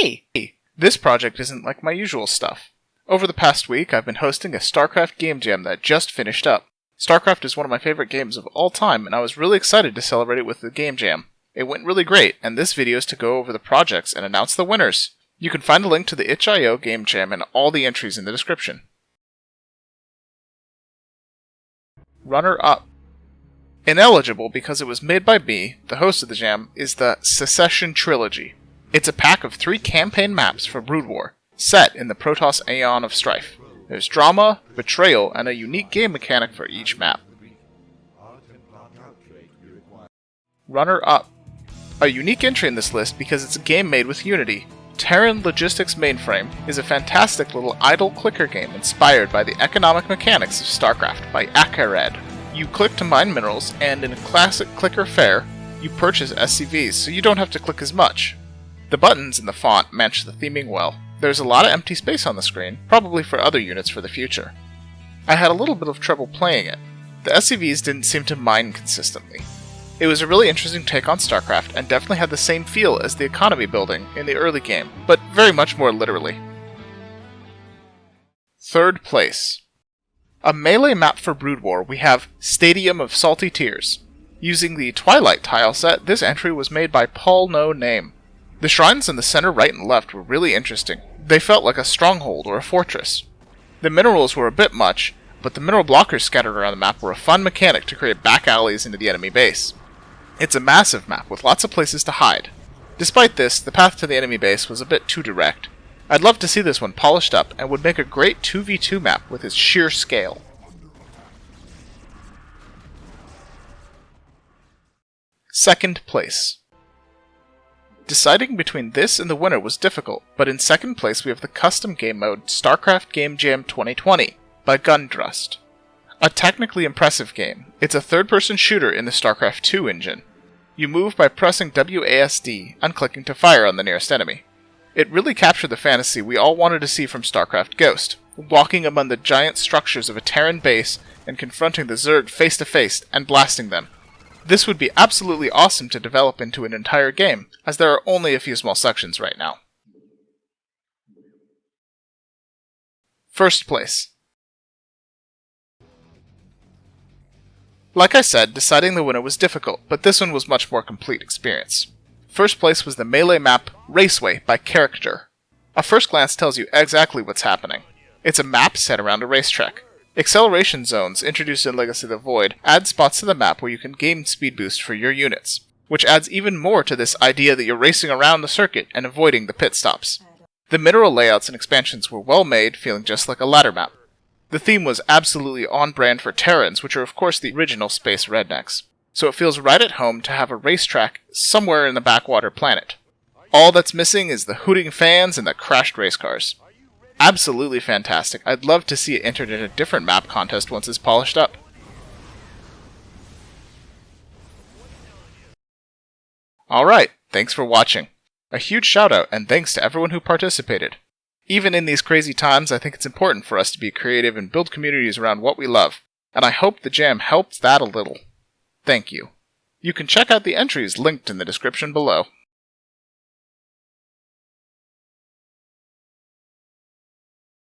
Hey! This project isn't like my usual stuff. Over the past week, I've been hosting a StarCraft Game Jam that just finished up. StarCraft is one of my favorite games of all time, and I was really excited to celebrate it with the Game Jam. It went really great, and this video is to go over the projects and announce the winners. You can find a link to the itch.io Game Jam and all the entries in the description. Runner-up. Ineligible because it was made by me, the host of the jam, is the Secession Trilogy. It's a pack of 3 campaign maps for Brood War, set in the Protoss Aeon of Strife. There's drama, betrayal, and a unique game mechanic for each map. Runner-up. A unique entry in this list because it's a game made with Unity. Terran Logistics Mainframe is a fantastic little idle clicker game inspired by the economic mechanics of StarCraft by Akared. You click to mine minerals, and in a classic clicker fare, you purchase SCVs so you don't have to click as much. The buttons and the font match the theming well. There's a lot of empty space on the screen, probably for other units for the future. I had a little bit of trouble playing it. The SCVs didn't seem to mine consistently. It was a really interesting take on StarCraft and definitely had the same feel as the economy building in the early game, but very much more literally. Third place. A melee map for Brood War, we have Stadium of Salty Tears. Using the Twilight tile set, this entry was made by Paul No Name. The shrines in the center, right, and left were really interesting. They felt like a stronghold or a fortress. The minerals were a bit much, but the mineral blockers scattered around the map were a fun mechanic to create back alleys into the enemy base. It's a massive map with lots of places to hide. Despite this, the path to the enemy base was a bit too direct. I'd love to see this one polished up and would make a great 2v2 map with its sheer scale. Second place. Deciding between this and the winner was difficult, but in second place we have the custom game mode StarCraft Game Jam 2020 by Gundrust. A technically impressive game, it's a third-person shooter in the StarCraft 2 engine. You move by pressing WASD and clicking to fire on the nearest enemy. It really captured the fantasy we all wanted to see from StarCraft Ghost, walking among the giant structures of a Terran base and confronting the Zerg face-to-face and blasting them. This would be absolutely awesome to develop into an entire game, as there are only a few small sections right now. First place. Like I said, deciding the winner was difficult, but this one was much more complete experience. First place was the melee map Raceway by Character. A first glance tells you exactly what's happening. It's a map set around a racetrack. Acceleration zones, introduced in Legacy of the Void, add spots to the map where you can gain speed boost for your units, which adds even more to this idea that you're racing around the circuit and avoiding the pit stops. The mineral layouts and expansions were well made, feeling just like a ladder map. The theme was absolutely on brand for Terrans, which are of course the original space rednecks, so it feels right at home to have a racetrack somewhere in the backwater planet. All that's missing is the hooting fans and the crashed race cars. Absolutely fantastic. I'd love to see it entered in a different map contest once it's polished up. Alright, thanks for watching. A huge shout out and thanks to everyone who participated. Even in these crazy times, I think it's important for us to be creative and build communities around what we love, and I hope the jam helped that a little. Thank you. You can check out the entries linked in the description below.